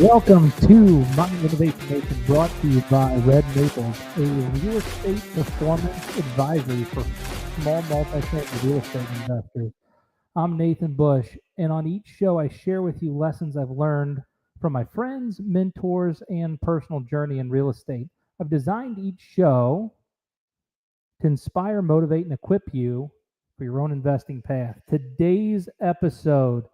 Welcome to my Renovation Nation, brought to you by Red Maples, a real estate performance advisory for small multifamily real estate investors. I'm Nathan Bush, and on each show, I share with you lessons I've learned from my friends, mentors, and personal journey in real estate. I've designed each show to inspire, motivate, and equip you for your own investing path. Today's episode,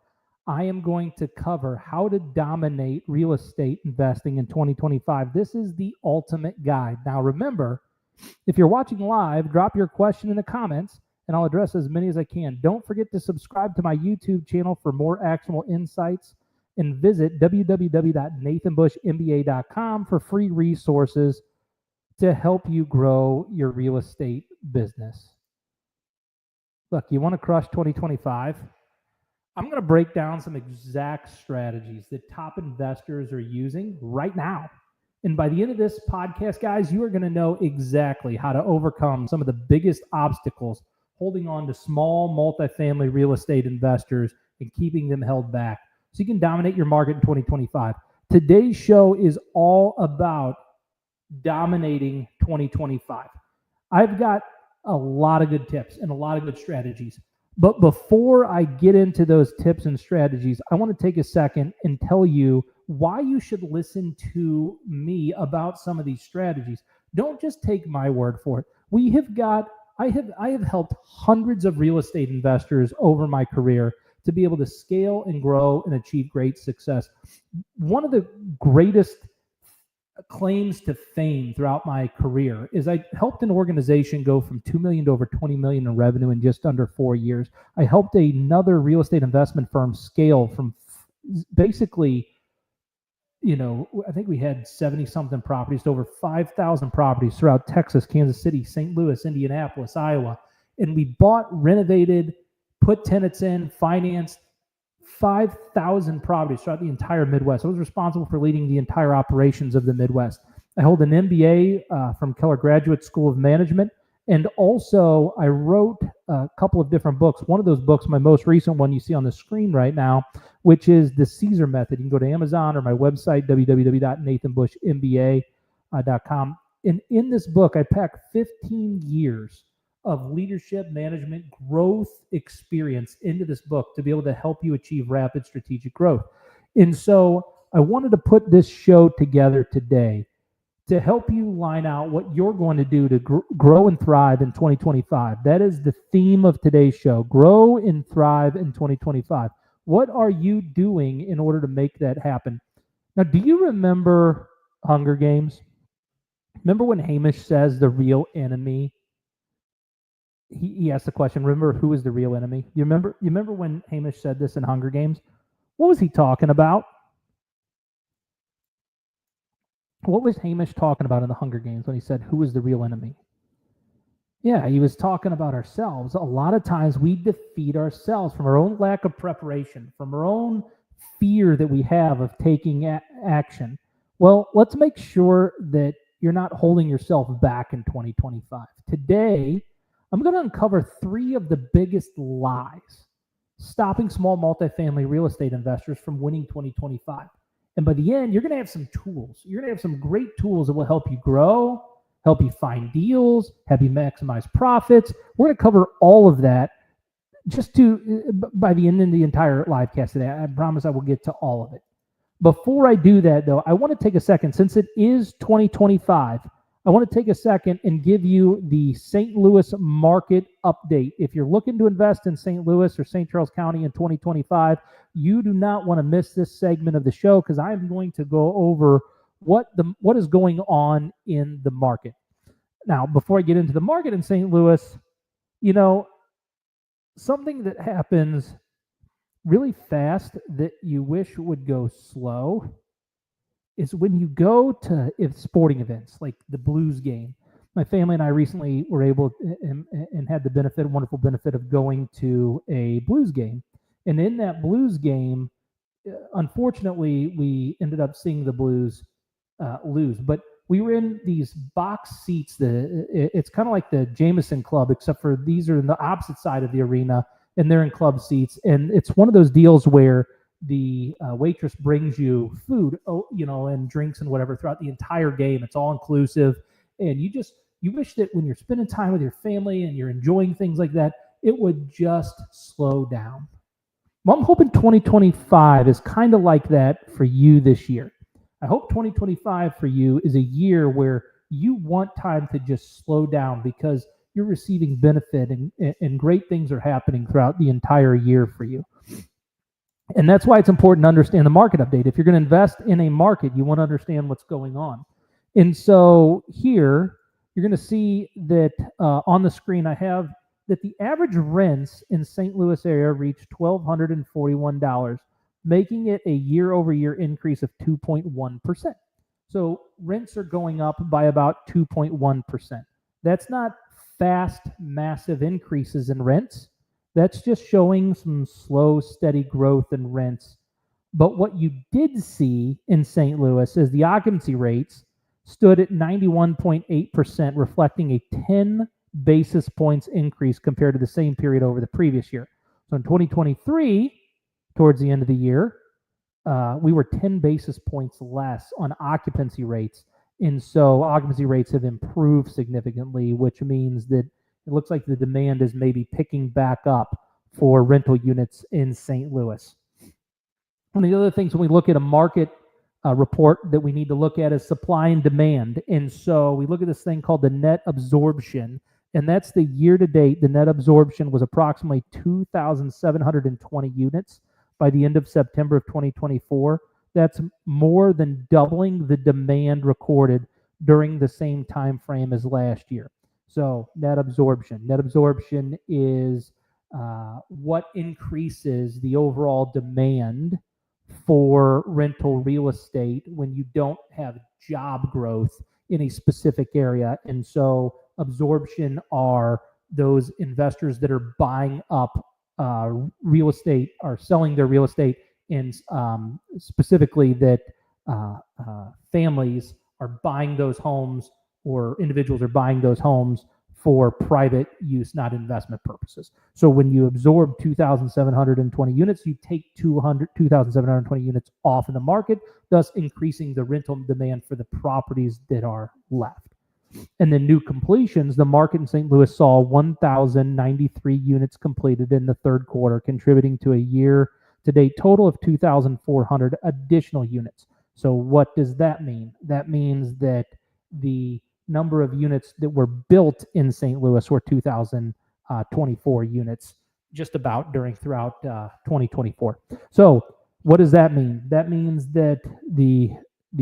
I am going to cover how to dominate real estate investing in 2025. This is the ultimate guide. Now, remember, if you're watching live, drop your question in the comments and I'll address as many as I can. Don't forget to subscribe to my YouTube channel for more actionable insights and visit www.nathanbushmba.com for free resources to help you grow your real estate business. Look, you want to crush 2025? I'm going to break down some exact strategies that top investors are using right now. And by the end of this podcast, guys, you are going to know exactly how to overcome some of the biggest obstacles holding on to small multifamily real estate investors and keeping them held back so you can dominate your market in 2025. Today's show is all about dominating 2025. I've got a lot of good tips and a lot of good strategies. But before I get into those tips and strategies, I want to take a second and tell you why you should listen to me about some of these strategies. Don't just take my word for it. I have helped hundreds of real estate investors over my career to be able to scale and grow and achieve great success. One of the greatest claims to fame throughout my career is I helped an organization go from 2 million to over 20 million in revenue in just under 4 years. I helped another real estate investment firm scale from basically, I think we had 70 something properties to over 5,000 properties throughout Texas, Kansas City, St. Louis, Indianapolis, Iowa. And we bought, renovated, put tenants in, financed 5,000 properties throughout the entire Midwest. I was responsible for leading the entire operations of the Midwest. I hold an MBA from Keller Graduate School of Management, and also I wrote a couple of different books. One of those books, my most recent one you see on the screen right now, which is The Caesar Method. You can go to Amazon or my website, www.nathanbushmba.com. And in this book, I pack 15 years of leadership, management, growth experience into this book to be able to help you achieve rapid strategic growth. And so I wanted to put this show together today to help you line out what you're going to do to grow and thrive in 2025. That is the theme of today's show: grow and thrive in 2025. What are you doing in order to make that happen? Now, do you remember Hunger Games? Remember when Hamish says the real enemy? He asked the question, remember who is the real enemy? You remember when Hamish said this in Hunger Games? What was he talking about? What was Hamish talking about in the Hunger Games when he said, who is the real enemy? Yeah, he was talking about ourselves. A lot of times we defeat ourselves from our own lack of preparation, from our own fear that we have of taking action. Well, let's make sure that you're not holding yourself back in 2025. Today, I'm going to uncover 3 of the biggest lies stopping small multifamily real estate investors from winning 2025. And by the end, you're going to have some tools. You're going to have some great tools that will help you grow, help you find deals, help you maximize profits. We're going to cover all of that by the end of the entire live cast today. I promise I will get to all of it. Before I do that, though, I want to take a second, since it is 2025, I want to take a second and give you the St. Louis market update. If you're looking to invest in St. Louis or St. Charles County in 2025, you do not want to miss this segment of the show, because I'm going to go over what is going on in the market. Now, before I get into the market in St. Louis, something that happens really fast that you wish would go slow is when you go to sporting events like the Blues game. My family and I recently were able and had the wonderful benefit of going to a Blues game. And in that Blues game, unfortunately, we ended up seeing the Blues lose. But we were in these box seats. It's kind of like the Jameson Club, except for these are in the opposite side of the arena, and they're in club seats. And it's one of those deals where the waitress brings you food, and drinks and whatever throughout the entire game. It's all inclusive, and you wish that when you're spending time with your family and you're enjoying things like that, it would just slow down. Well, I'm hoping 2025 is kind of like that for you this year. I hope 2025 for you is a year where you want time to just slow down because you're receiving benefit and great things are happening throughout the entire year for you. And that's why it's important to understand the market update. If you're going to invest in a market, you want to understand what's going on. And so here, you're going to see that on the screen, I have that the average rents in St. Louis area reached $1,241, making it a year-over-year increase of 2.1%. So rents are going up by about 2.1%. That's not fast, massive increases in rents. That's just showing some slow, steady growth in rents. But what you did see in St. Louis is the occupancy rates stood at 91.8%, reflecting a 10 basis points increase compared to the same period over the previous year. So in 2023, towards the end of the year, we were 10 basis points less on occupancy rates. And so occupancy rates have improved significantly, which means that it looks like the demand is maybe picking back up for rental units in St. Louis. One of the other things when we look at a market report that we need to look at is supply and demand. And so we look at this thing called the net absorption, and that's the year to date. The net absorption was approximately 2,720 units by the end of September of 2024. That's more than doubling the demand recorded during the same time frame as last year. So net absorption. Net absorption is what increases the overall demand for rental real estate when you don't have job growth in a specific area. And so absorption are those investors that are buying up real estate or selling their real estate, and specifically that families are buying those homes or individuals are buying those homes for private use, not investment purposes. So when you absorb 2,720 units, you take 2,720 units off in the market, thus increasing the rental demand for the properties that are left. And then new completions, the market in St. Louis saw 1,093 units completed in the third quarter, contributing to a year-to-date total of 2,400 additional units. So what does that mean? That means that the number of units that were built in St. Louis were 2,024 units just about throughout 2024. So what does that mean? That means that the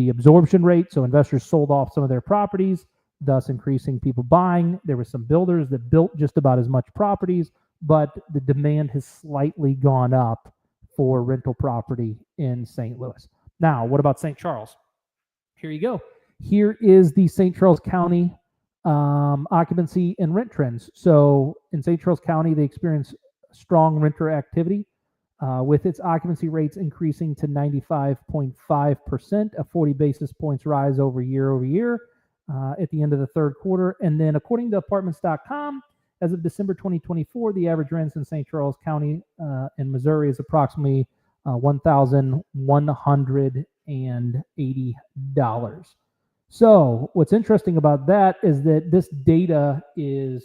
absorption rate, so investors sold off some of their properties, thus increasing people buying. There were some builders that built just about as much properties, but the demand has slightly gone up for rental property in St. Louis. Now, what about St. Charles? Here you go. Here is the St. Charles County occupancy and rent trends. So in St. Charles County, they experienced strong renter activity with its occupancy rates increasing to 95.5%, a 40 basis points rise over year at the end of the third quarter. And then according to apartments.com, as of December 2024, the average rents in St. Charles County in Missouri is approximately $1,180. So what's interesting about that is that this data it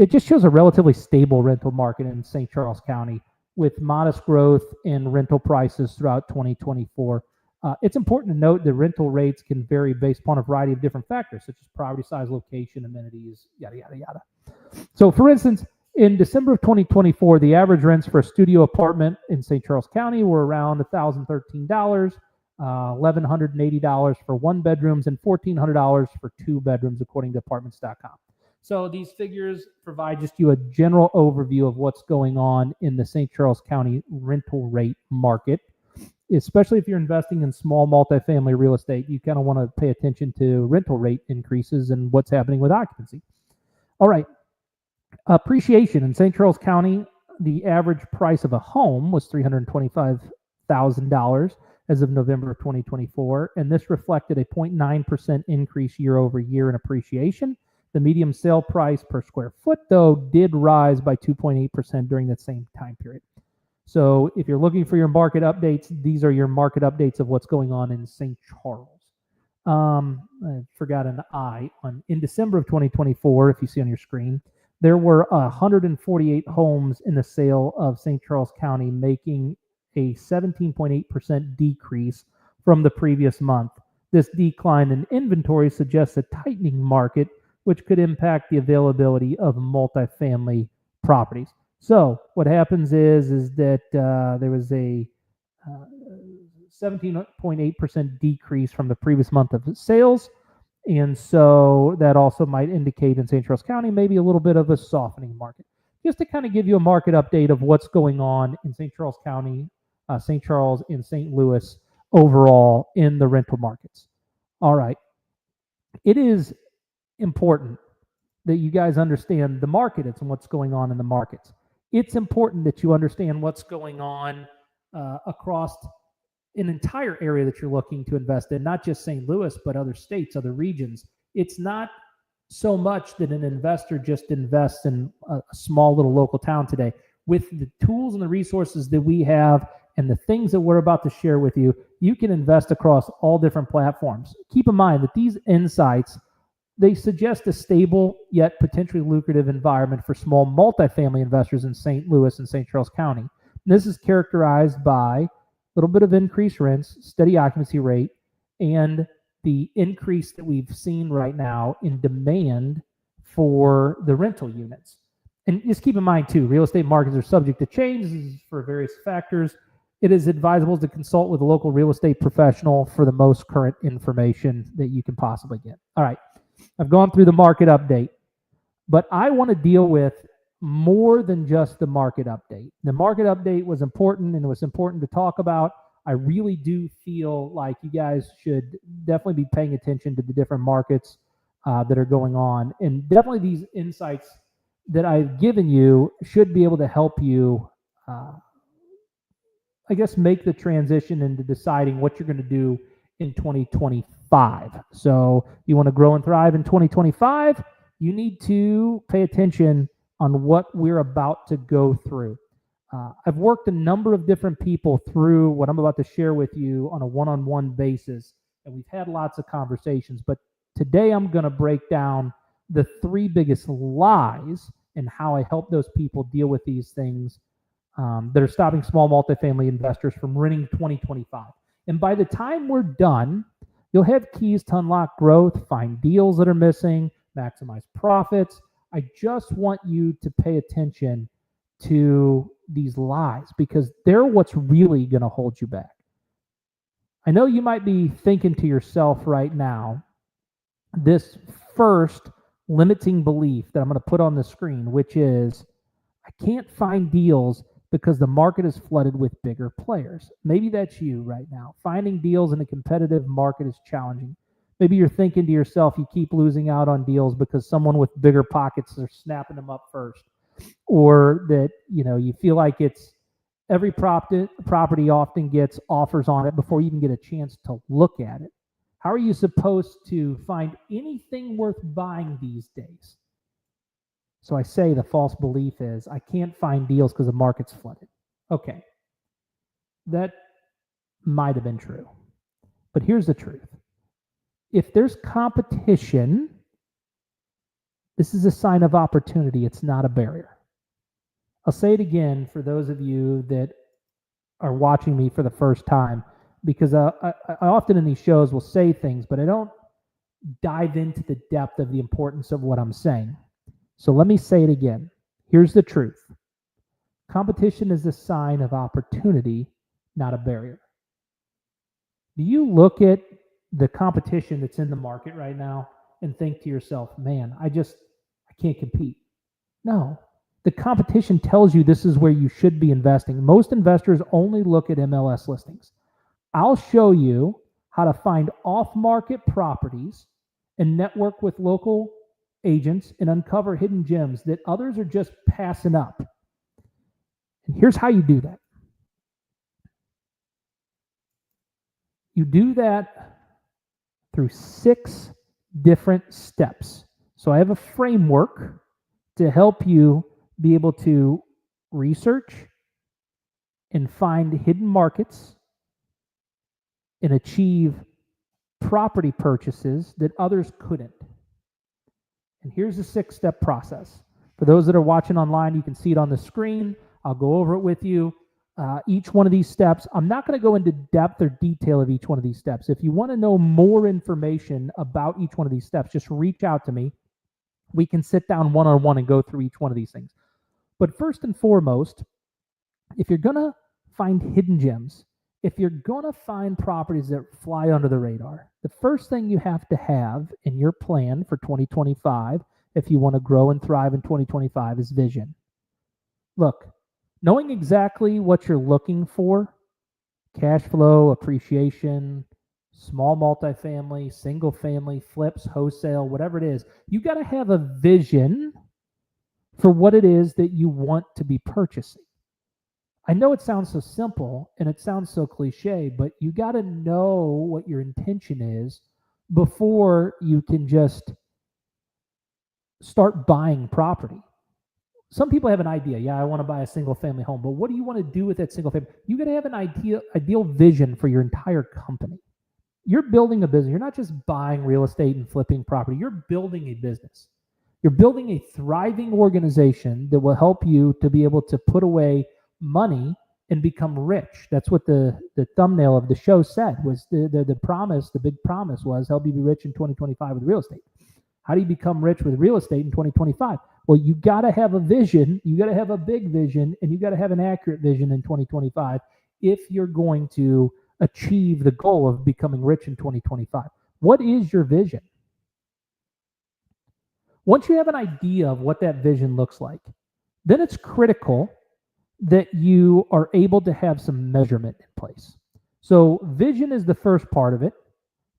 just shows a relatively stable rental market in St. Charles County with modest growth in rental prices throughout 2024. It's important to note that rental rates can vary based upon a variety of different factors, such as property size, location, amenities, yada, yada, yada. So for instance, in December of 2024, the average rents for a studio apartment in St. Charles County were around $1,013. $1,180 for one bedrooms and $1,400 for two bedrooms, according to apartments.com. So these figures provide just you a general overview of what's going on in the St. Charles County rental rate market, especially if you're investing in small multifamily real estate. You kind of want to pay attention to rental rate increases and what's happening with occupancy. All right. Appreciation in St. Charles County, the average price of a home was $325,000 as of November of 2024, and this reflected a 0.9% increase year over year in appreciation. The median sale price per square foot, though, did rise by 2.8% during that same time period. So if you're looking for your market updates, these are your market updates of what's going on in St. Charles. I forgot an I. In December of 2024, if you see on your screen, there were 148 homes in the sale of St. Charles County, making a 17.8% decrease from the previous month. This decline in inventory suggests a tightening market, which could impact the availability of multifamily properties. So what happens is that there was a 17.8% decrease from the previous month of sales. And so that also might indicate in St. Charles County maybe a little bit of a softening market. Just to kind of give you a market update of what's going on in St. Charles County, St. Charles, and St. Louis overall in the rental markets. All right. It is important that you guys understand the market and what's going on in the markets. It's important that you understand what's going on across an entire area that you're looking to invest in, not just St. Louis, but other states, other regions. It's not so much that an investor just invests in a small little local town today. With the tools and the resources that we have and the things that we're about to share with you, you can invest across all different platforms. Keep in mind that these insights, they suggest a stable yet potentially lucrative environment for small multifamily investors in St. Louis and St. Charles County. And this is characterized by a little bit of increased rents, steady occupancy rate, and the increase that we've seen right now in demand for the rental units. And just keep in mind too, real estate markets are subject to change for various factors. It is advisable to consult with a local real estate professional for the most current information that you can possibly get. All right, I've gone through the market update, but I want to deal with more than just the market update. The market update was important, and it was important to talk about. I really do feel like you guys should definitely be paying attention to the different markets that are going on. And definitely these insights that I've given you should be able to help you, I guess, make the transition into deciding what you're going to do in 2025. So you want to grow and thrive in 2025, you need to pay attention on what we're about to go through. I've worked a number of different people through what I'm about to share with you on a one-on-one basis, and we've had lots of conversations, but today I'm going to break down the 3 biggest lies and how I help those people deal with these things that are stopping small multifamily investors from winning 2025. And by the time we're done, you'll have keys to unlock growth, find deals that are missing, maximize profits. I just want you to pay attention to these lies because they're what's really going to hold you back. I know you might be thinking to yourself right now, this first limiting belief that I'm going to put on the screen, which is I can't find deals because the market is flooded with bigger players. Maybe that's you right now. Finding deals in a competitive market is challenging. Maybe you're thinking to yourself, you keep losing out on deals because someone with bigger pockets are snapping them up first. Or that, you feel like it's every property often gets offers on it before you even get a chance to look at it. How are you supposed to find anything worth buying these days? So I say the false belief is I can't find deals because the market's flooded. Okay, that might have been true. But here's the truth. If there's competition, this is a sign of opportunity. It's not a barrier. I'll say it again for those of you that are watching me for the first time, because I often in these shows will say things, but I don't dive into the depth of the importance of what I'm saying. So let me say it again. Here's the truth. Competition is a sign of opportunity, not a barrier. Do you look at the competition that's in the market right now and think to yourself, man, I can't compete? No. The competition tells you this is where you should be investing. Most investors only look at MLS listings. I'll show you how to find off-market properties and network with local agents and uncover hidden gems that others are just passing up. And here's how you do that. You do that through 6 different steps. So I have a framework to help you be able to research, and find hidden markets and achieve property purchases that others couldn't. And here's the 6-step process. For those that are watching online, you can see it on the screen. I'll go over it with you. Each one of these steps, I'm not going to go into depth or detail of each one of these steps. If you want to know more information about each one of these steps, just reach out to me. We can sit down one-on-one and go through each one of these things. But first and foremost, if you're going to find hidden gems, if you're going to find properties that fly under the radar, the first thing you have to have in your plan for 2025, if you want to grow and thrive in 2025, is vision. Look, knowing exactly what you're looking for, cash flow, appreciation, small multifamily, single family, flips, wholesale, whatever it is, you got to have a vision for what it is that you want to be purchasing. I know it sounds so simple and it sounds so cliche, but you got to know what your intention is before you can just start buying property. Some people have an idea. Yeah, I want to buy a single family home, but what do you want to do with that single family? You got to have an ideal vision for your entire company. You're building a business. You're not just buying real estate and flipping property. You're building a business. You're building a thriving organization that will help you to be able to put away money and become rich. That's what the thumbnail of the show said, was the promise, the big promise was help you be rich in 2025 with real estate. How do you become rich with real estate in 2025? Well, you got to have a vision, you got to have a big vision, and you got to have an accurate vision in 2025 if you're going to achieve the goal of becoming rich in 2025. What is your vision? Once you have an idea of what that vision looks like, then it's critical that you are able to have some measurement in place. So vision is the first part of it,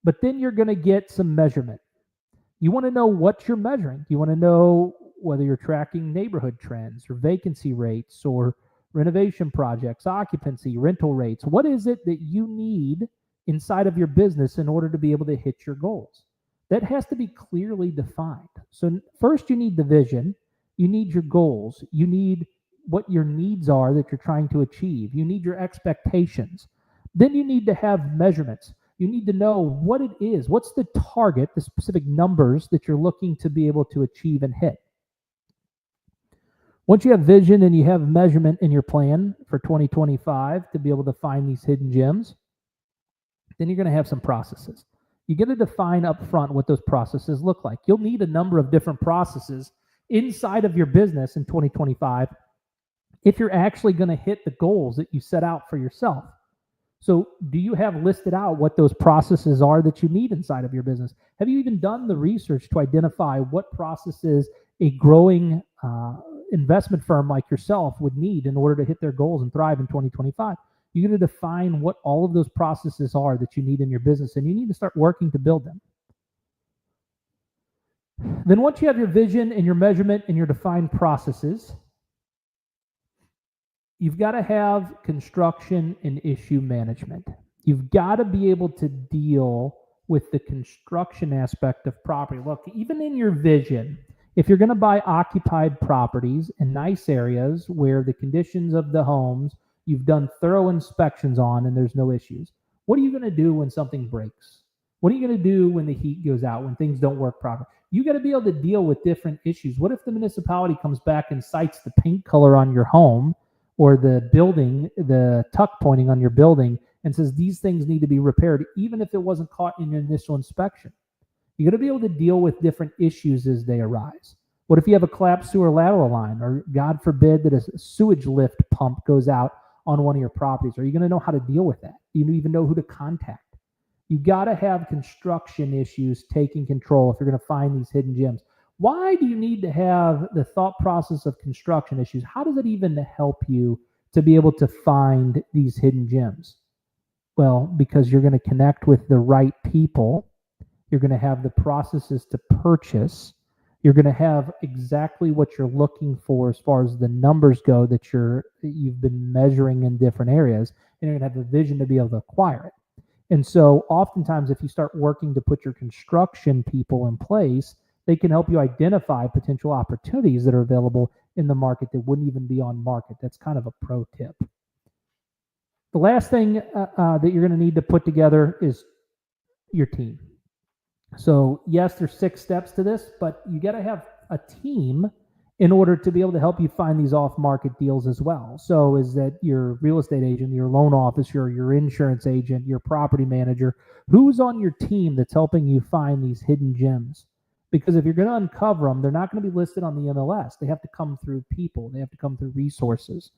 but then you're going to get some measurement. You want to know what you're measuring. You want to know whether you're tracking neighborhood trends or vacancy rates or renovation projects, occupancy, rental rates. What is it that you need inside of your business in order to be able to hit your goals? That has to be clearly defined. So first you need the vision, you need your goals, you need what your needs are that you're trying to achieve. You need your expectations. Then you need to have measurements. You need to know what it is. What's the target, the specific numbers that you're looking to be able to achieve and hit? Once you have vision and you have measurement in your plan for 2025 to be able to find these hidden gems, then you're going to have some processes. You got to define up front what those processes look like. You'll need a number of different processes inside of your business in 2025 if you're actually going to hit the goals that you set out for yourself. So do you have listed out what those processes are that you need inside of your business? Have you even done the research to identify what processes a growing investment firm like yourself would need in order to hit their goals and thrive in 2025? You're going to define what all of those processes are that you need in your business, and you need to start working to build them. Then once you have your vision and your measurement and your defined processes, you've got to have construction and issue management. You've got to be able to deal with the construction aspect of property. Look, even in your vision, if you're going to buy occupied properties in nice areas where the conditions of the homes you've done thorough inspections on and there's no issues, what are you going to do when something breaks? What are you going to do when the heat goes out, when things don't work properly? You got to be able to deal with different issues. What if the municipality comes back and cites the paint color on your home or the building, the tuck pointing on your building, and says these things need to be repaired, even if it wasn't caught in your initial inspection? You got to be able to deal with different issues as they arise. What if you have a collapsed sewer lateral line, or God forbid that a sewage lift pump goes out on one of your properties? Are you going to know how to deal with that? Do you even know who to contact? You got to have construction issues taking control if you're going to find these hidden gems. Why do you need to have the thought process of construction issues? How does it even help you to be able to find these hidden gems? Well, because you're going to connect with the right people. You're going to have the processes to purchase. You're going to have exactly what you're looking for as far as the numbers go that you've been measuring in different areas, and you're going to have a vision to be able to acquire it. And so oftentimes if you start working to put your construction people in place, they can help you identify potential opportunities that are available in the market that wouldn't even be on market. That's kind of a pro tip. The last thing that you're going to need to put together is your team. So yes, there's 6 steps to this, but you got to have a team in order to be able to help you find these off-market deals as well. So is that your real estate agent, your loan officer, your insurance agent, your property manager, who's on your team that's helping you find these hidden gems? Because if you're going to uncover them, they're not going to be listed on the MLS. They have to come through people. They have to come through resources.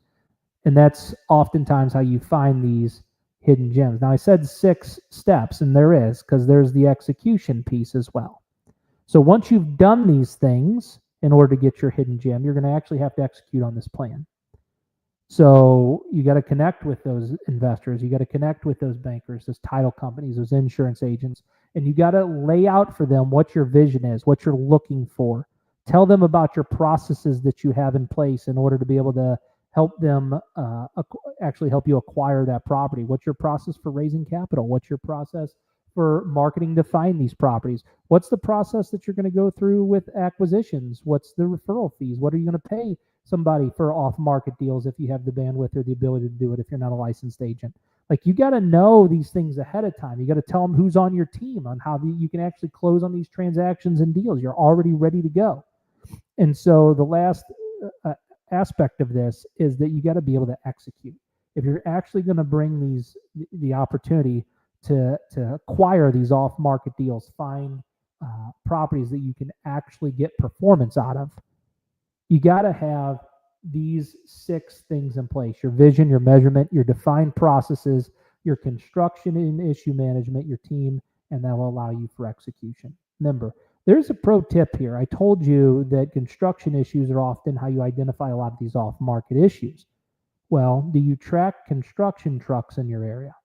And that's oftentimes how you find these hidden gems. Now, I said 6 steps, and there is, because there's the execution piece as well. So once you've done these things, in order to get your hidden gem, you're going to actually have to execute on this plan. So you got to connect with those investors. You got to connect with those bankers, those title companies, those insurance agents, and you got to lay out for them what your vision is, what you're looking for. Tell them about your processes that you have in place in order to be able to help them actually help you acquire that property. What's your process for raising capital? What's your process for marketing to find these properties? What's the process that you're going to go through with acquisitions? What's the referral fees? What are you going to pay somebody for off-market deals if you have the bandwidth or the ability to do it if you're not a licensed agent? Like, you got to know these things ahead of time. You got to tell them who's on your team, on how you can actually close on these transactions and deals. You're already ready to go. And so the last aspect of this is that you got to be able to execute. If you're actually going to bring the opportunity to acquire these off-market deals, find properties that you can actually get performance out of, you got to have these 6 things in place: your vision, your measurement, your defined processes, your construction and issue management, your team, and that will allow you for execution. Remember, there's a pro tip here. I told you that construction issues are often how you identify a lot of these off-market issues. Well, do you track construction trucks in your area?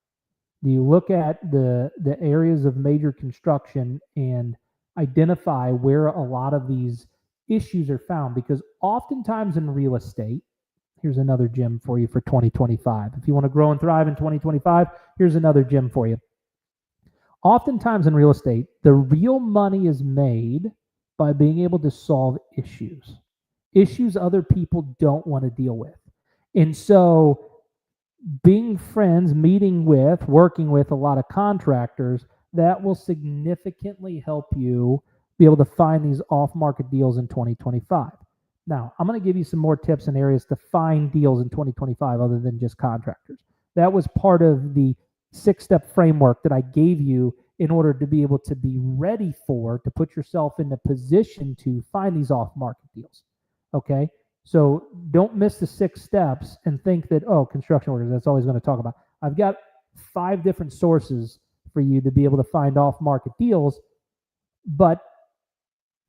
Do you look at the areas of major construction and identify where a lot of these issues are found? Because oftentimes in real estate, here's another gem for you for 2025. If you want to grow and thrive in 2025, here's another gem for you. Oftentimes in real estate, the real money is made by being able to solve issues other people don't want to deal with. And so being friends, meeting with, working with a lot of contractors, that will significantly help you be able to find these off-market deals in 2025. Now, I'm going to give you some more tips and areas to find deals in 2025 other than just contractors. That was part of the 6-step framework that I gave you in order to be able to be ready to put yourself in the position to find these off-market deals. Okay? So don't miss the 6 steps and think that, construction workers, that's all he's going to talk about. I've got 5 different sources for you to be able to find off-market deals, but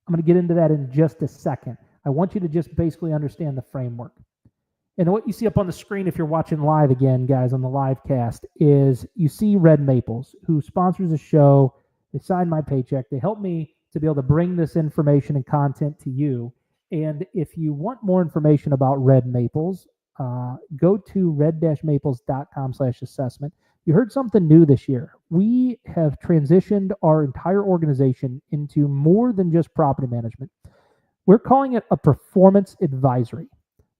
I'm going to get into that in just a second. I want you to just basically understand the framework. And what you see up on the screen, if you're watching live again, guys, on the live cast, is you see Red Maples, who sponsors the show. They sign my paycheck. They help me to be able to bring this information and content to you. And if you want more information about Red Maples, go to red-maples.com/assessment. You heard something new this year. We have transitioned our entire organization into more than just property management. We're calling it a performance advisory.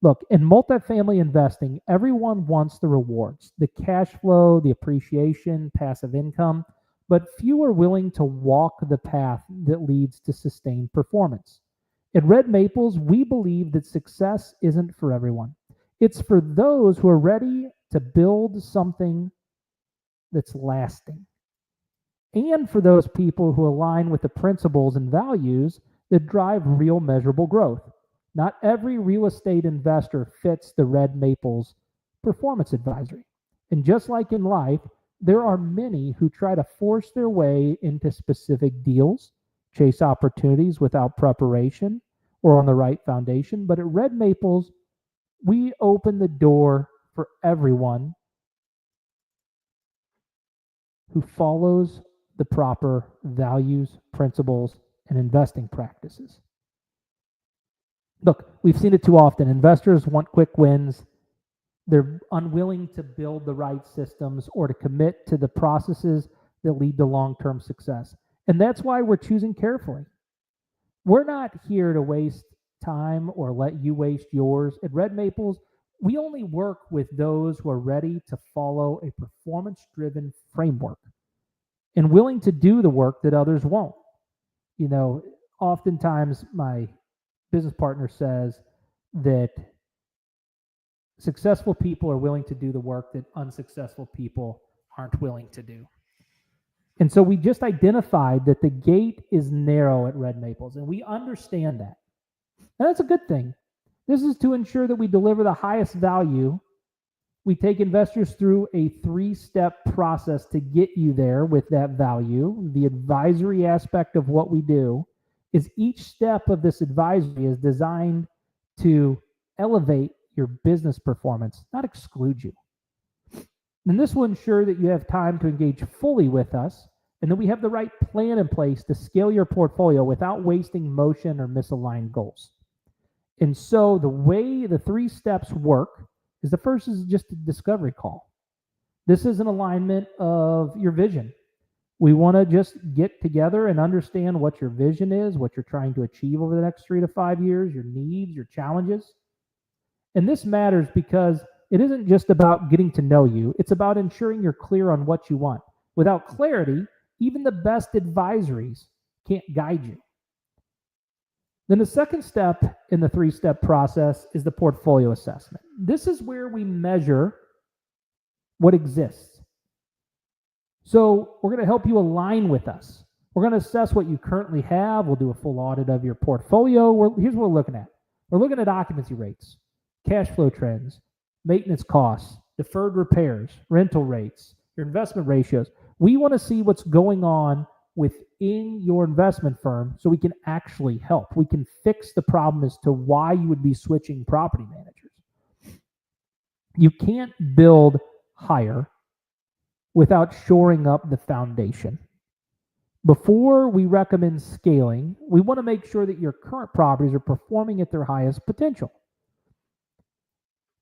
Look, in multifamily investing, everyone wants the rewards, the cash flow, the appreciation, passive income, but few are willing to walk the path that leads to sustained performance. At Red Maples, we believe that success isn't for everyone. It's for those who are ready to build something that's lasting, and for those people who align with the principles and values that drive real measurable growth. Not every real estate investor fits the Red Maples performance advisory. And just like in life, there are many who try to force their way into specific deals, chase opportunities without preparation or on the right foundation. But at Red Maples, we open the door for everyone who follows the proper values, principles, and investing practices. Look, we've seen it too often. Investors want quick wins. They're unwilling to build the right systems or to commit to the processes that lead to long-term success. And that's why we're choosing carefully. We're not here to waste time or let you waste yours. At Red Maples, We only work with those who are ready to follow a performance-driven framework and willing to do the work that others won't. Oftentimes my business partner says that successful people are willing to do the work that unsuccessful people aren't willing to do. And so we just identified that the gate is narrow at Red Maples, and we understand that. And that's a good thing. This is to ensure that we deliver the highest value. We take investors through a 3-step process to get you there with that value. The advisory aspect of what we do is each step of this advisory is designed to elevate your business performance, not exclude you. And this will ensure that you have time to engage fully with us and that we have the right plan in place to scale your portfolio without wasting motion or misaligned goals. And so the way the 3 steps work is the first is just a discovery call. This is an alignment of your vision. We want to just get together and understand what your vision is, what you're trying to achieve over the next 3 to 5 years, your needs, your challenges. And this matters because it isn't just about getting to know you. It's about ensuring you're clear on what you want. Without clarity, even the best advisories can't guide you. Then the second step in the 3-step process is the portfolio assessment. This is where we measure what exists. So we're going to help you align with us. We're going to assess what you currently have. We'll do a full audit of your portfolio. Here's what we're looking at. We're looking at occupancy rates, cash flow trends, maintenance costs, deferred repairs, rental rates, your investment ratios. We want to see what's going on within your investment firm so we can actually help. We can fix the problem as to why you would be switching property managers. You can't build higher without shoring up the foundation. Before we recommend scaling, we want to make sure that your current properties are performing at their highest potential.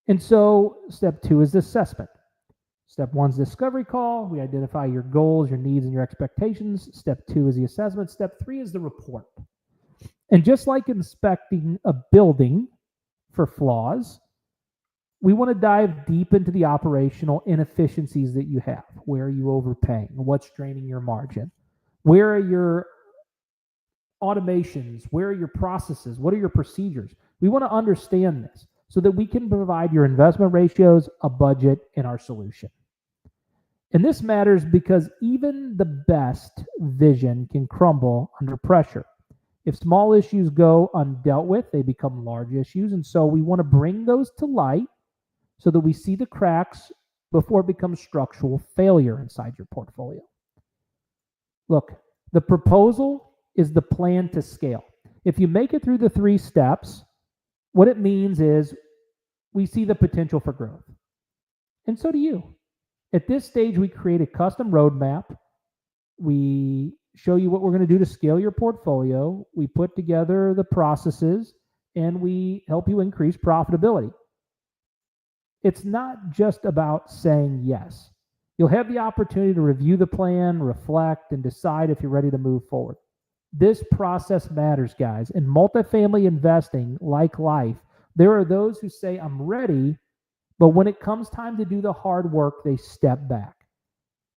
And so step 2 is assessment. Step 1 is discovery call. We identify your goals, your needs, and your expectations. Step 2 is the assessment. Step 3 is the report. And just like inspecting a building for flaws, we want to dive deep into the operational inefficiencies that you have. Where are you overpaying? What's draining your margin? Where are your automations? Where are your processes? What are your procedures? We want to understand this so that we can provide your investment ratios, a budget, and our solution. And this matters because even the best vision can crumble under pressure. If small issues go undealt with, they become large issues. And so we want to bring those to light so that we see the cracks before it becomes structural failure inside your portfolio. Look, the proposal is the plan to scale. If you make it through the 3 steps, what it means is we see the potential for growth. And so do you. At this stage, we create a custom roadmap. We show you what we're going to do to scale your portfolio. We put together the processes, and we help you increase profitability. It's not just about saying yes. You'll have the opportunity to review the plan, reflect, and decide if you're ready to move forward. This process matters, guys. In multifamily investing, like life, there are those who say, I'm ready, but when it comes time to do the hard work, they step back.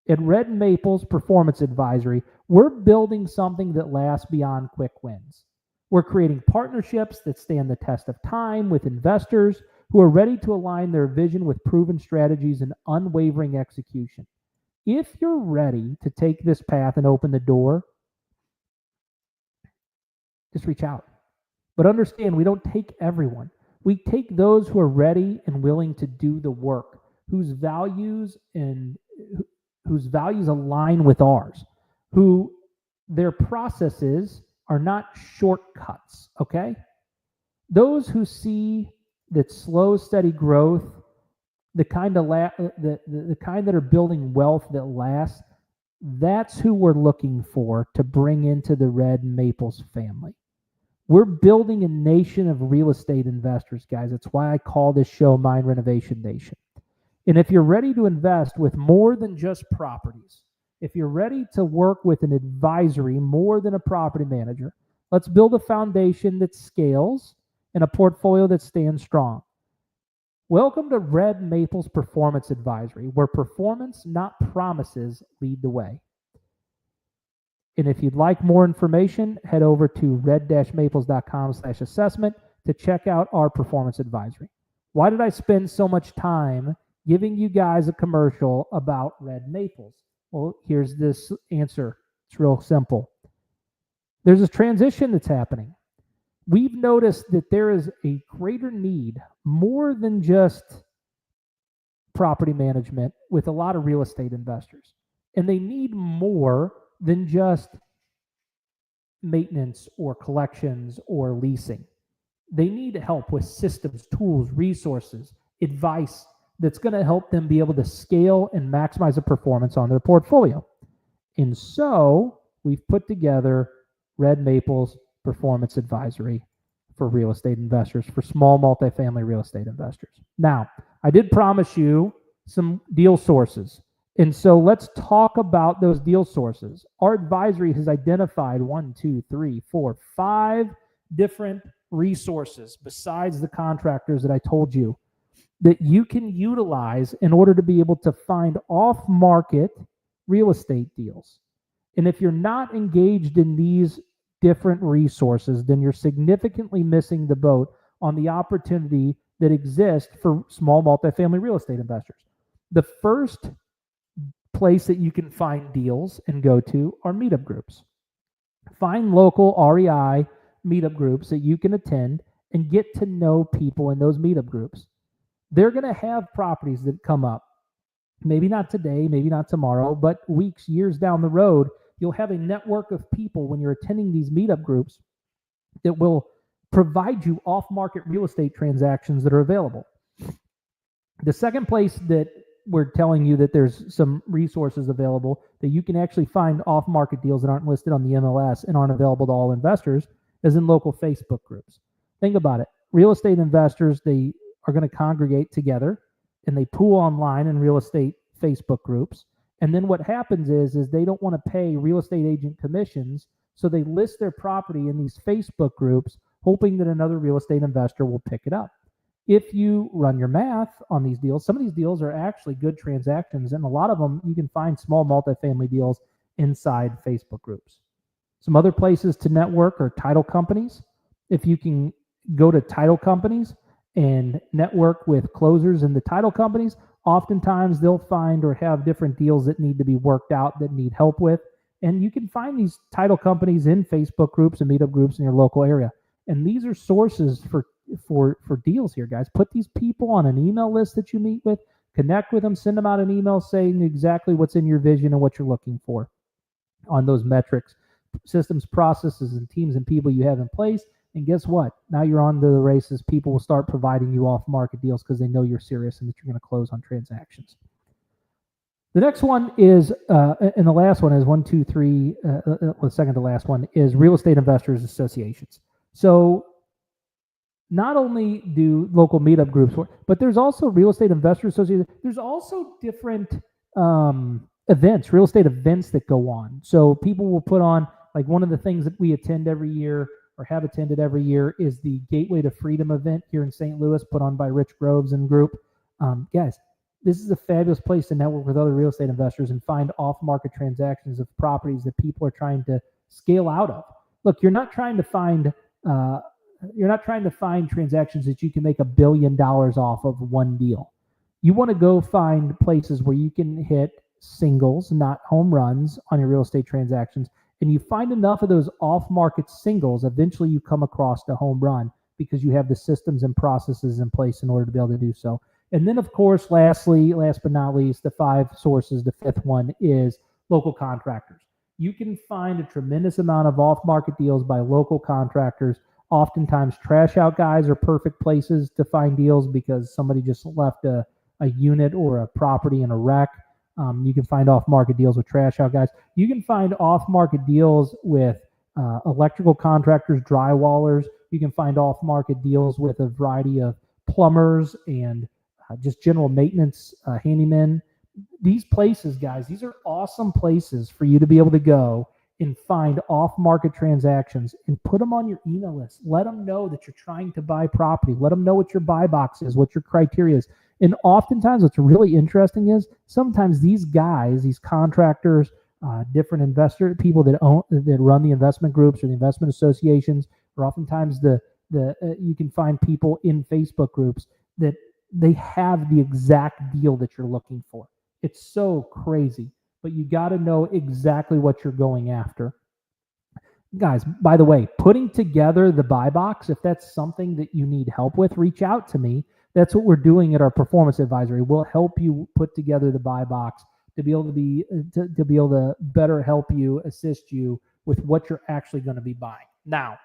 At Red Maples Performance Advisory, we're building something that lasts beyond quick wins. We're creating partnerships that stand the test of time with investors who are ready to align their vision with proven strategies and unwavering execution. If you're ready to take this path and open the door, just reach out. But understand, we don't take everyone. We take those who are ready and willing to do the work, whose values align with ours, who their processes are not shortcuts, okay? Those who see that slow, steady growth, the kind that are building wealth that lasts, that's who we're looking for to bring into the Red Maples family. We're building a nation of real estate investors, guys. That's why I call this show mine Renovation Nation. And if you're ready to invest with more than just properties, if you're ready to work with an advisory more than a property manager, let's build a foundation that scales and a portfolio that stands strong. Welcome to Red Maple's Performance Advisory, where performance, not promises, lead the way. And if you'd like more information, head over to red-maples.com/assessment to check out our performance advisory. Why did I spend so much time giving you guys a commercial about Red Maples? Well, here's this answer. It's real simple. There's a transition that's happening. We've noticed that there is a greater need, more than just property management, with a lot of real estate investors. And they need more than just maintenance or collections or leasing. They need help with systems, tools, resources, advice that's going to help them be able to scale and maximize the performance on their portfolio. And so we've put together Red Maple's Performance Advisory for real estate investors, for small multifamily real estate investors. Now, I did promise you some deal sources. And so let's talk about those deal sources. Our advisory has identified 5 different resources besides the contractors that I told you that you can utilize in order to be able to find off-market real estate deals. And if you're not engaged in these different resources, then you're significantly missing the boat on the opportunity that exists for small multifamily real estate investors. The first place that you can find deals and go to are meetup groups. Find local REI meetup groups that you can attend and get to know people in those meetup groups. They're going to have properties that come up. Maybe not today, maybe not tomorrow, but weeks, years down the road, you'll have a network of people when you're attending these meetup groups that will provide you off-market real estate transactions that are available. The second place that we're telling you that there's some resources available that you can actually find off-market deals that aren't listed on the MLS and aren't available to all investors is in local Facebook groups. Think about it. Real estate investors, they are going to congregate together and they pool online in real estate Facebook groups. And then what happens is they don't want to pay real estate agent commissions, so they list their property in these Facebook groups, hoping that another real estate investor will pick it up. If you run your math on these deals, some of these deals are actually good transactions, and a lot of them you can find small multifamily deals inside Facebook groups. Some other places to network are title companies. If you can go to title companies and network with closers in the title companies, oftentimes they'll find or have different deals that need to be worked out, that need help with. And you can find these title companies in Facebook groups and meetup groups in your local area. And these are sources for deals here, guys. Put these people on an email list that you meet with, connect with them, send them out an email saying exactly what's in your vision and what you're looking for on those metrics, systems, processes, and teams and people you have in place. And guess what? Now you're on to the races. People will start providing you off-market deals because they know you're serious and that you're going to close on transactions. The next one is, and the last one is the second to last one is real estate investors associations. So not only do local meetup groups work, but there's also real estate investor associations. There's also different events, real estate events that go on. So people will put on, like one of the things that we attend every year or have attended every year is the Gateway to Freedom event here in St. Louis, put on by Rich Groves and group. Guys, this is a fabulous place to network with other real estate investors and find off-market transactions of properties that people are trying to scale out of. Look, you're not trying to find transactions that you can make $1 billion off of one deal. You want to go find places where you can hit singles, not home runs, on your real estate transactions. And you find enough of those off-market singles, eventually you come across the home run because you have the systems and processes in place in order to be able to do so. And then, of course, last but not least, the 5 sources, the fifth one is local contractors. You can find a tremendous amount of off-market deals by local contractors. Oftentimes, trash out guys are perfect places to find deals because somebody just left a unit or a property in a wreck. You can find off-market deals with trash out guys. You can find off-market deals with electrical contractors, drywallers. You can find off-market deals with a variety of plumbers and just general maintenance handymen. These places, guys, these are awesome places for you to be able to go and find off-market transactions and put them on your email list. Let them know that you're trying to buy property. Let them know what your buy box is, what your criteria is. And oftentimes what's really interesting is sometimes these guys, these contractors, different investor people that run the investment groups or the investment associations, or oftentimes you can find people in Facebook groups that they have the exact deal that you're looking for. It's so crazy, but you got to know exactly what you're going after. Guys, by the way, putting together the buy box, if that's something that you need help with, reach out to me. That's what we're doing at our performance advisory. We'll help you put together the buy box to be able to better help you, assist you with what you're actually going to be buying. Now,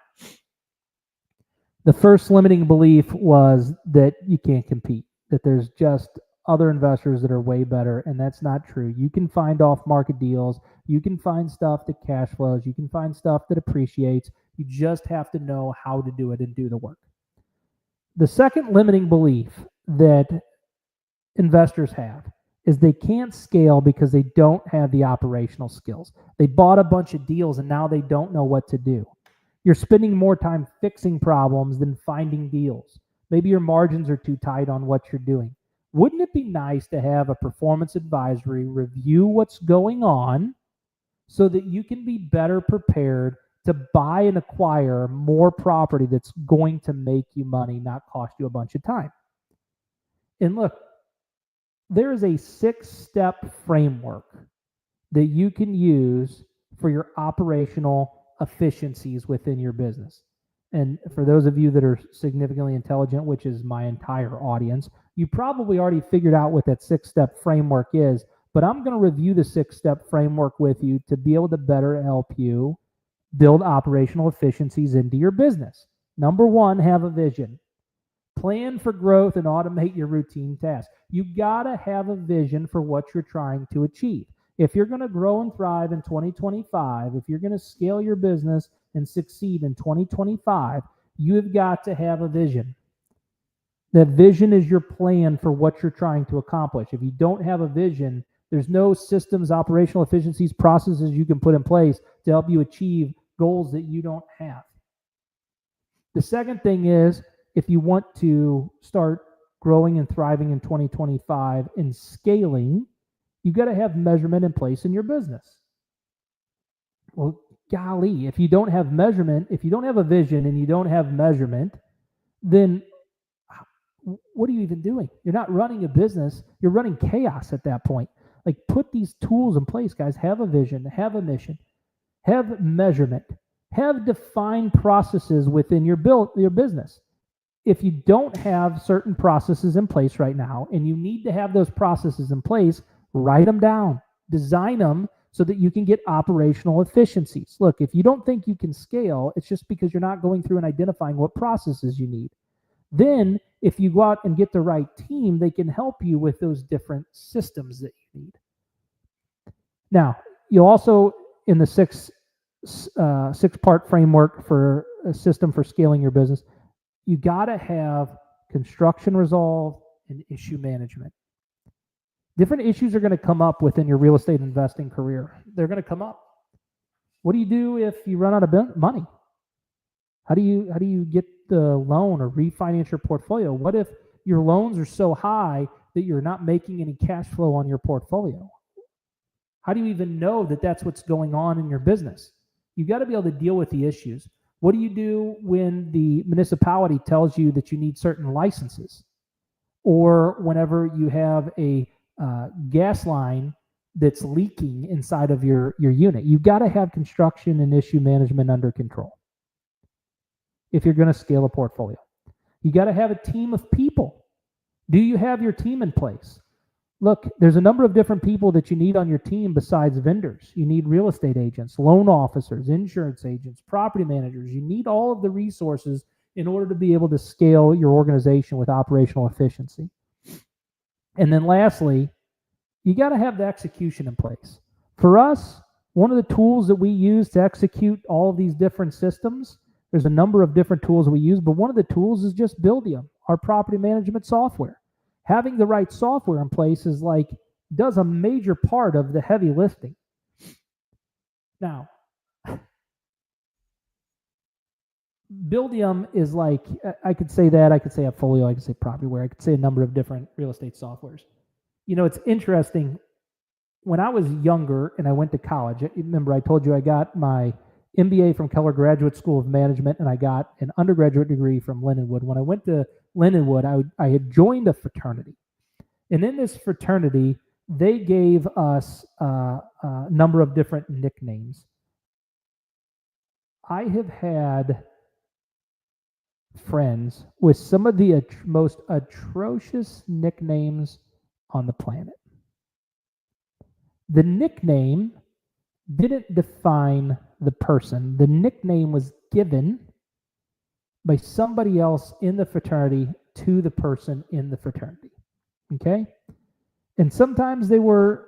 the first limiting belief was that you can't compete, that there's just other investors that are way better, and that's not true. You can find off-market deals. You can find stuff that cash flows. You can find stuff that appreciates. You just have to know how to do it and do the work. The second limiting belief that investors have is they can't scale because they don't have the operational skills. They bought a bunch of deals and now they don't know what to do. You're spending more time fixing problems than finding deals. Maybe your margins are too tight on what you're doing. Wouldn't it be nice to have a performance advisory review what's going on so that you can be better prepared to buy and acquire more property that's going to make you money, not cost you a bunch of time? And look, there is a 6-step framework that you can use for your operational efficiencies within your business. And for those of you that are significantly intelligent, which is my entire audience, you probably already figured out what that 6-step framework is, but I'm going to review the 6-step framework with you to be able to better help you build operational efficiencies into your business. Number 1, have a vision. Plan for growth and automate your routine tasks. You got to have a vision for what you're trying to achieve. If you're going to grow and thrive in 2025, if you're going to scale your business and succeed in 2025, you have got to have a vision. That vision is your plan for what you're trying to accomplish. If you don't have a vision, there's no systems, operational efficiencies, processes you can put in place to help you achieve goals that you don't have. The second thing is, if you want to start growing and thriving in 2025 and scaling, you got to have measurement in place in your business. Well, golly, if you don't have measurement, if you don't have a vision and you don't have measurement, then what are you even doing? You're not running a business. You're running chaos at that point. Like, put these tools in place, guys. Have a vision, have a mission, have measurement, have defined processes within your business. If you don't have certain processes in place right now and you need to have those processes in place, write them down, design them so that you can get operational efficiencies. Look, if you don't think you can scale, it's just because you're not going through and identifying what processes you need. Then if you go out and get the right team, they can help you with those different systems that you need. Now, you also, in the six-part framework for a system for scaling your business, you got to have construction resolve and issue management. Different issues are going to come up within your real estate investing career. They're going to come up. What do you do if you run out of money? How do you get the loan or refinance your portfolio? What if your loans are so high that you're not making any cash flow on your portfolio? How do you even know that that's what's going on in your business? You got to be able to deal with the issues. What do you do when the municipality tells you that you need certain licenses? Or whenever you have a gas line that's leaking inside of your unit? You got to have construction and issue management under control if you're going to scale a portfolio. You got to have a team of people. Do you have your team in place? Look, there's a number of different people that you need on your team besides vendors. You need real estate agents, loan officers, insurance agents, property managers. You need all of the resources in order to be able to scale your organization with operational efficiency. And then lastly, you got to have the execution in place. For us, one of the tools that we use to execute all of these different systems, there's a number of different tools we use, but one of the tools is just Buildium, our property management software. Having the right software in place does a major part of the heavy lifting. Now, Buildium is like, I could say that, I could say Appfolio, I could say Propertyware, I could say a number of different real estate softwares. You know, it's interesting. When I was younger and I went to college, remember I told you I got my MBA from Keller Graduate School of Management and I got an undergraduate degree from Lindenwood. When I went to Lindenwood, I had joined a fraternity. And in this fraternity, they gave us a number of different nicknames. I have had friends with some of the most atrocious nicknames on the planet. The nickname didn't define the person. The nickname was given by somebody else in the fraternity to the person in the fraternity. Okay? And sometimes they were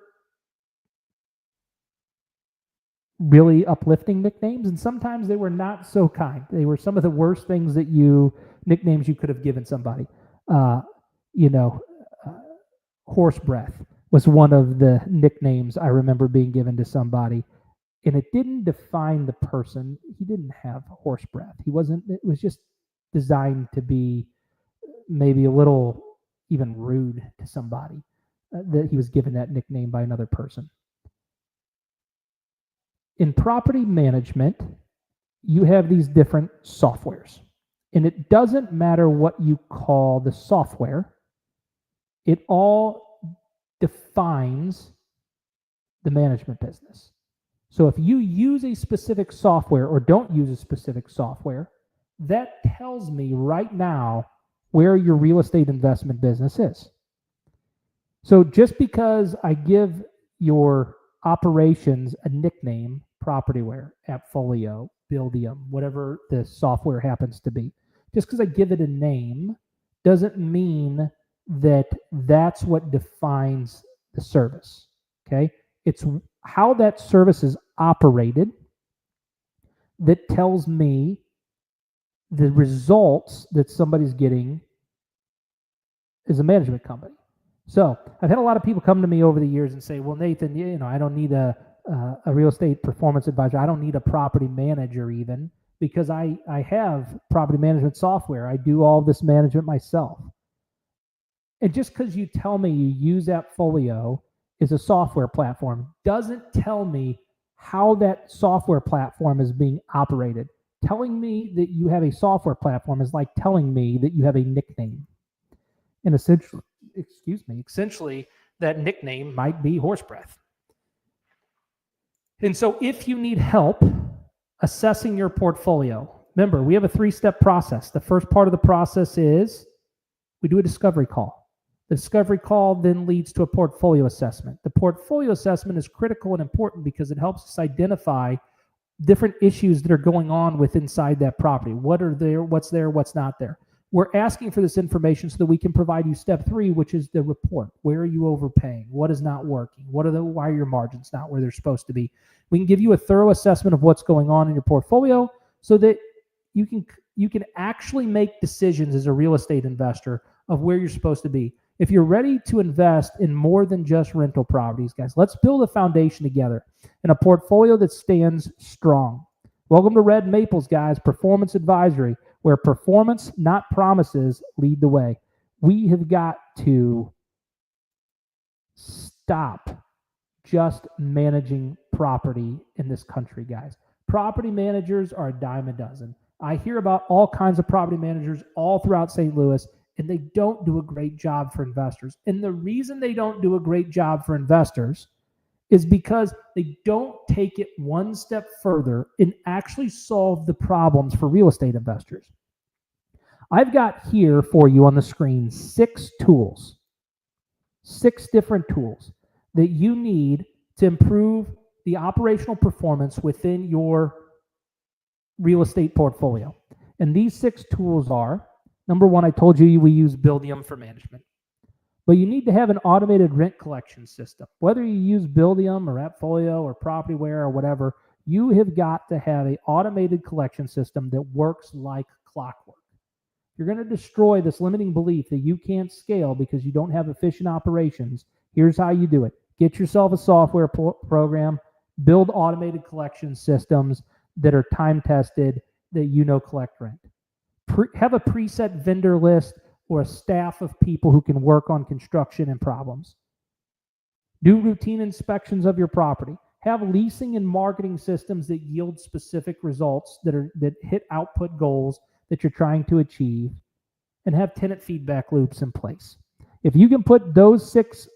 really uplifting nicknames, and sometimes they were not so kind. They were some of the worst things nicknames you could have given somebody. Horse breath was one of the nicknames I remember being given to somebody, and it didn't define the person. He didn't have horse breath. It was just designed to be maybe a little even rude to somebody, that he was given that nickname by another person. In property management, you have these different softwares, and it doesn't matter what you call the software. It all defines the management business. So if you use a specific software or don't use a specific software, that tells me right now where your real estate investment business is. So just because I give your operations a nickname, Propertyware, Appfolio, Buildium, whatever the software happens to be, just because I give it a name doesn't mean that that's what defines the service. Okay? It's how that service is operated that tells me the results that somebody's getting as a management company. So I've had a lot of people come to me over the years and say, well, Nathan, I don't need a real estate performance advisor. I don't need a property manager even, because I have property management software. I do all this management myself. And just because you tell me you use Appfolio as a software platform doesn't tell me how that software platform is being operated. Telling me that you have a software platform is like telling me that you have a nickname. And essentially, that nickname might be horse breath. And so if you need help assessing your portfolio, remember, we have a 3-step process. The first part of the process is we do a discovery call. The discovery call then leads to a portfolio assessment. The portfolio assessment is critical and important because it helps us identify different issues that are going on inside that property. What's there, what's not there. We're asking for this information so that we can provide you step 3, which is the report. Where are you overpaying? What is not working? Why are your margins not where they're supposed to be? We can give you a thorough assessment of what's going on in your portfolio so that you can actually make decisions as a real estate investor of where you're supposed to be. If you're ready to invest in more than just rental properties, guys, let's build a foundation together in a portfolio that stands strong. Welcome to Red Maples, guys, Performance Advisory, where performance, not promises, lead the way. We have got to stop just managing property in this country, guys. Property managers are a dime a dozen. I hear about all kinds of property managers all throughout St. Louis, and they don't do a great job for investors. And the reason they don't do a great job for investors is because they don't take it one step further and actually solve the problems for real estate investors. I've got here for you on the screen 6 tools, 6 different tools that you need to improve the operational performance within your real estate portfolio. And these 6 tools are, number 1, I told you we use Buildium for management. But you need to have an automated rent collection system. Whether you use Buildium or Appfolio or Propertyware or whatever, you have got to have an automated collection system that works like clockwork. You're going to destroy this limiting belief that you can't scale because you don't have efficient operations. Here's how you do it. Get yourself a software program, build automated collection systems that are time-tested, that collect rent. Have a preset vendor list or a staff of people who can work on construction and problems. Do routine inspections of your property. Have leasing and marketing systems that yield specific results that hit output goals that you're trying to achieve, and have tenant feedback loops in place. If you can put those 6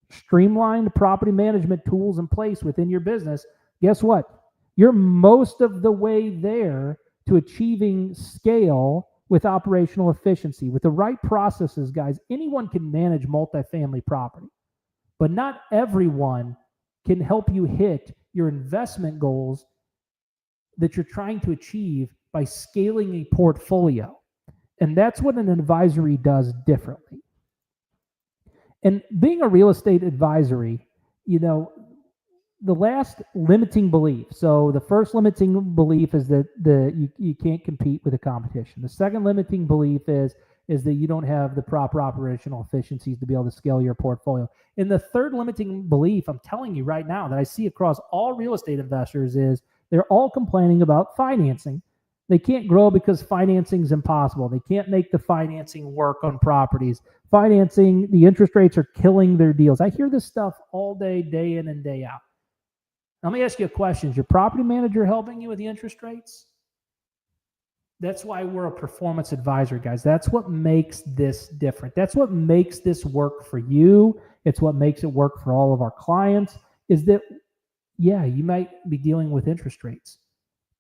streamlined property management tools in place within your business, guess what? You're most of the way there to achieving scale with operational efficiency. With the right processes, guys, anyone can manage multifamily property, but not everyone can help you hit your investment goals that you're trying to achieve by scaling a portfolio. And that's what an advisory does differently. And being a real estate advisory, the last limiting belief. So the first limiting belief is that you can't compete with the competition. The second limiting belief is that you don't have the proper operational efficiencies to be able to scale your portfolio. And the third limiting belief, I'm telling you right now, that I see across all real estate investors is they're all complaining about financing. They can't grow because financing is impossible. They can't make the financing work on properties. Financing, the interest rates are killing their deals. I hear this stuff all day, day in and day out. Let me ask you a question. Is your property manager helping you with the interest rates? That's why we're a performance advisor, guys. That's what makes this different. That's what makes this work for you. It's what makes it work for all of our clients, is that, yeah, you might be dealing with interest rates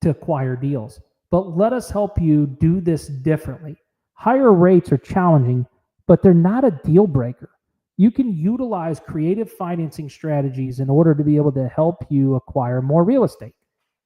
to acquire deals, but let us help you do this differently. Higher rates are challenging, but they're not a deal breaker. You can utilize creative financing strategies in order to be able to help you acquire more real estate.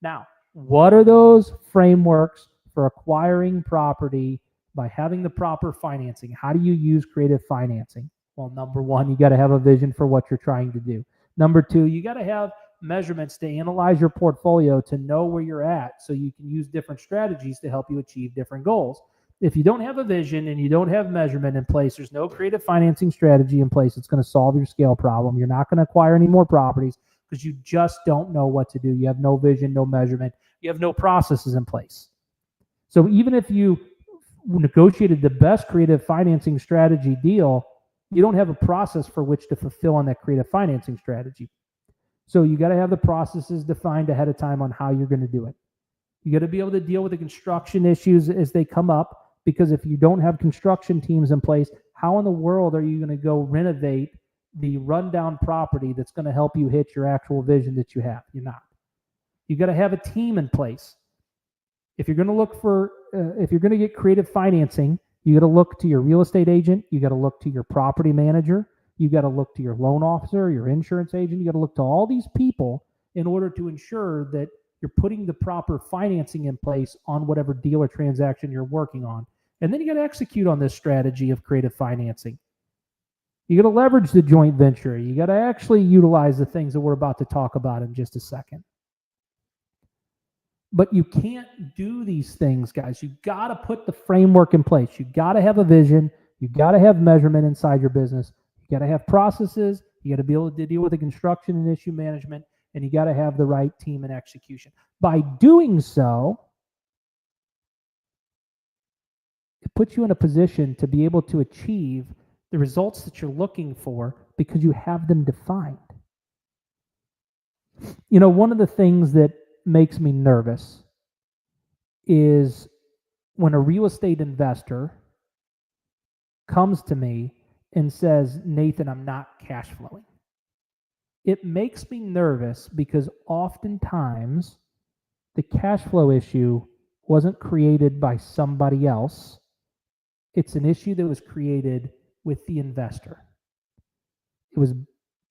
Now, what are those frameworks for acquiring property by having the proper financing? How do you use creative financing? Well, number one, you got to have a vision for what you're trying to do. Number two, you got to have measurements to analyze your portfolio to know where you're at, so you can use different strategies to help you achieve different goals. If you don't have a vision and you don't have measurement in place, there's no creative financing strategy in place that's going to solve your scale problem. You're not going to acquire any more properties because you just don't know what to do. You have no vision, no measurement. You have no processes in place. So even if you negotiated the best creative financing strategy deal, you don't have a process for which to fulfill on that creative financing strategy. So you got to have the processes defined ahead of time on how you're going to do it. You got to be able to deal with the construction issues as they come up, because if you don't have construction teams in place, how in the world are you going to go renovate the rundown property that's going to help you hit your actual vision that you have? You're not. You got to have a team in place. If you're going to look for, if you're going to get creative financing, you got to look to your real estate agent. You got to look to your property manager. You got to look to your loan officer, your insurance agent. You got to look to all these people in order to ensure that you're putting the proper financing in place on whatever deal or transaction you're working on. And then you got to execute on this strategy of creative financing. You got to leverage the joint venture. You got to actually utilize the things that we're about to talk about in just a second. But you can't do these things, guys. You got to put the framework in place. You got to have a vision. You got to have measurement inside your business. You got to have processes. You got to be able to deal with the construction and issue management, and you got to have the right team and execution. By doing so, it puts you in a position to be able to achieve the results that you're looking for because you have them defined. You know, one of the things that makes me nervous is when a real estate investor comes to me and says, Nathan, I'm not cash flowing. It makes me nervous because oftentimes the cash flow issue wasn't created by somebody else. It's an issue that was created with the investor. It was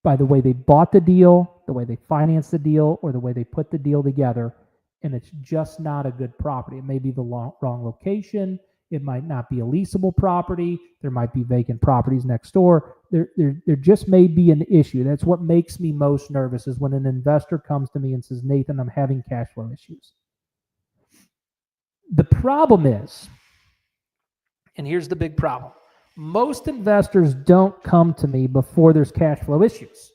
by the way they bought the deal, the way they financed the deal, or the way they put the deal together, and it's just not a good property. It may be the wrong location. It might not be a leasable property. There might be vacant properties next door. There just may be an issue. That's what makes me most nervous, is when an investor comes to me and says, Nathan, I'm having cash flow issues. The problem is, and here's the big problem, most investors don't come to me before there's cash flow issues.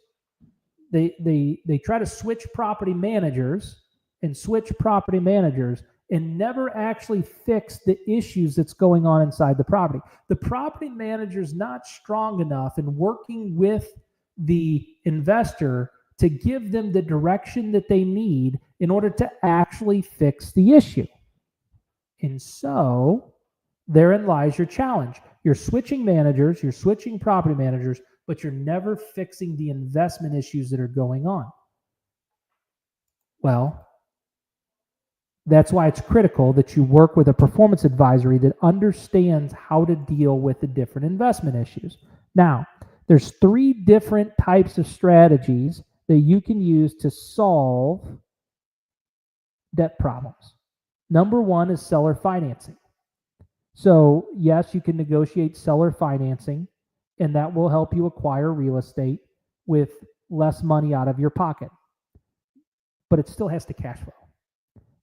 They try to switch property managers, and switch property managers and never actually fix the issues that's going on inside the property. The property manager is not strong enough in working with the investor to give them the direction that they need in order to actually fix the issue. And so therein lies your challenge. You're switching managers, you're switching property managers, but you're never fixing the investment issues that are going on. Well, that's why it's critical that you work with a performance advisory that understands how to deal with the different investment issues. Now, there's 3 different types of strategies that you can use to solve debt problems. Number 1 is seller financing. So, yes, you can negotiate seller financing, and that will help you acquire real estate with less money out of your pocket. But it still has to cash flow.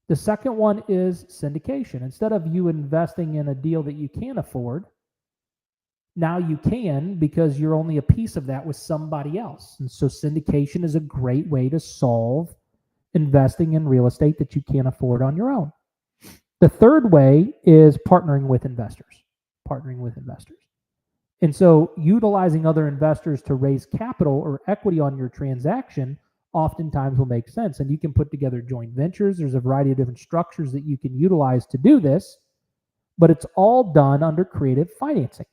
The second one is syndication. Instead of you investing in a deal that you can't afford, now you can, because you're only a piece of that with somebody else. And so syndication is a great way to solve investing in real estate that you can't afford on your own. The third way is partnering with investors. And so utilizing other investors to raise capital or equity on your transaction oftentimes will make sense. And you can put together joint ventures. There's a variety of different structures that you can utilize to do this, but it's all done under creative financing.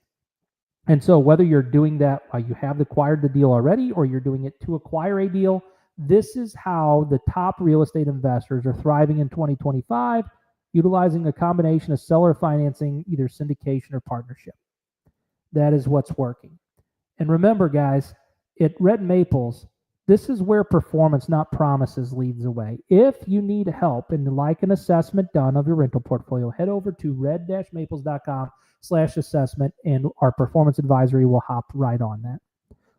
And so whether you're doing that while you have acquired the deal already or you're doing it to acquire a deal, this is how the top real estate investors are thriving in 2025, utilizing a combination of seller financing, either syndication or partnership. That is what's working. And remember, guys, at Red Maples, this is where performance, not promises, leads the way. If you need help and like an assessment done of your rental portfolio, head over to red-maples.com/assessment, and our performance advisory will hop right on that.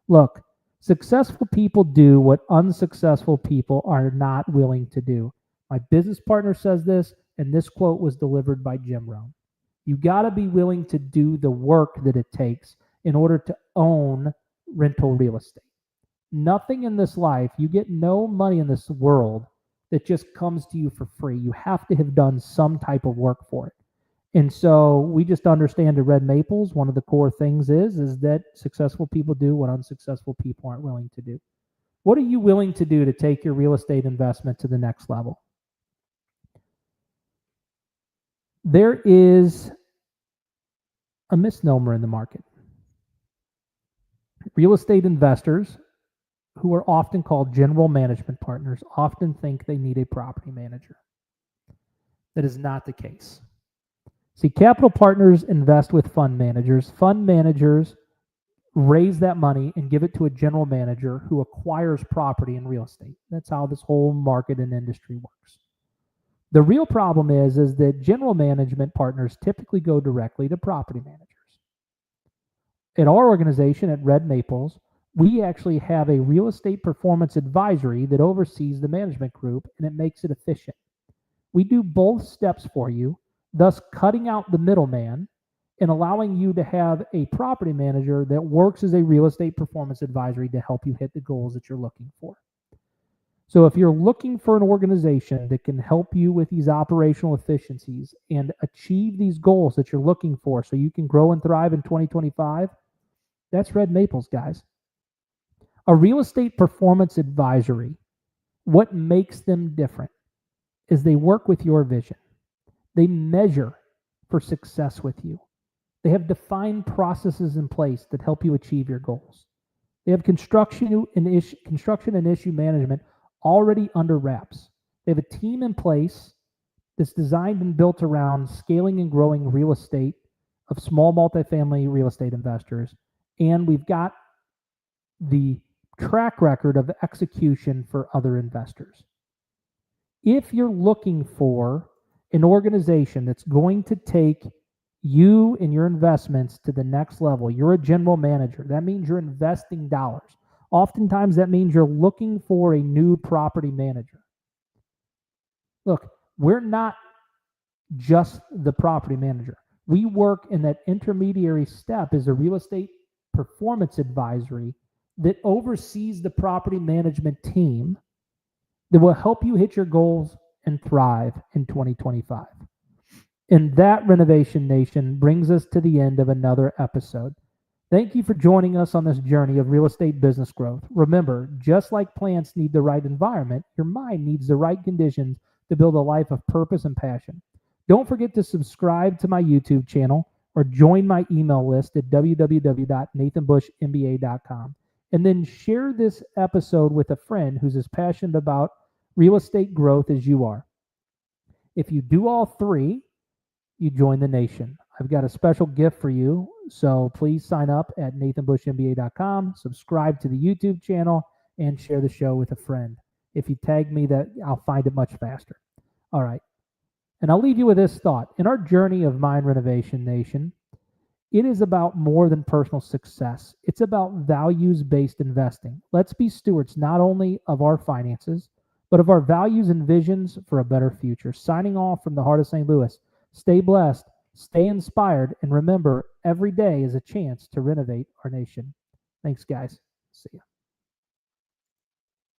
Look, successful people do what unsuccessful people are not willing to do. My business partner says this, and this quote was delivered by Jim Rohn. You got to be willing to do the work that it takes in order to own rental real estate. Nothing in this life, you get no money in this world that just comes to you for free. You have to have done some type of work for it. And so we just understand at Red Maples, one of the core things is that successful people do what unsuccessful people aren't willing to do. What are you willing to do to take your real estate investment to the next level? There is a misnomer in the market. Real estate investors, who are often called general management partners, often think they need a property manager. That is not the case. See, capital partners invest with fund managers. Fund managers raise that money and give it to a general manager who acquires property and real estate. That's how this whole market and industry works. The real problem is that general management partners typically go directly to property managers. At our organization at Red Maples, we actually have a real estate performance advisory that oversees the management group, and it makes it efficient. We do both steps for you, thus cutting out the middleman and allowing you to have a property manager that works as a real estate performance advisory to help you hit the goals that you're looking for. So if you're looking for an organization that can help you with these operational efficiencies and achieve these goals that you're looking for so you can grow and thrive in 2025, that's Red Maples, guys. A real estate performance advisory, what makes them different is they work with your vision. They measure for success with you. They have defined processes in place that help you achieve your goals. They have construction and issue management already under wraps. They have a team in place that's designed and built around scaling and growing real estate of small multifamily real estate investors. And we've got the track record of execution for other investors. If you're looking for an organization that's going to take you and your investments to the next level, you're a general manager. That means you're investing dollars. Oftentimes that means you're looking for a new property manager. Look, we're not just the property manager. We work in that intermediary step as a real estate performance advisory that oversees the property management team that will help you hit your goals and thrive in 2025. And that, Renovation Nation, brings us to the end of another episode. Thank you for joining us on this journey of real estate business growth. Remember, just like plants need the right environment, your mind needs the right conditions to build a life of purpose and passion. Don't forget to subscribe to my YouTube channel or join my email list at www.nathanbushmba.com. And then share this episode with a friend who's as passionate about real estate growth as you are. If you do all three, you join the nation. I've got a special gift for you, so please sign up at nathanbushmba.com, subscribe to the YouTube channel, and share the show with a friend. If you tag me, that I'll find it much faster. All right. And I'll leave you with this thought. In our journey of Mind Renovation Nation, it is about more than personal success. It's about values-based investing. Let's be stewards not only of our finances, but of our values and visions for a better future. Signing off from the heart of St. Louis. Stay blessed, stay inspired, and remember, every day is a chance to renovate our nation. Thanks, guys. See ya.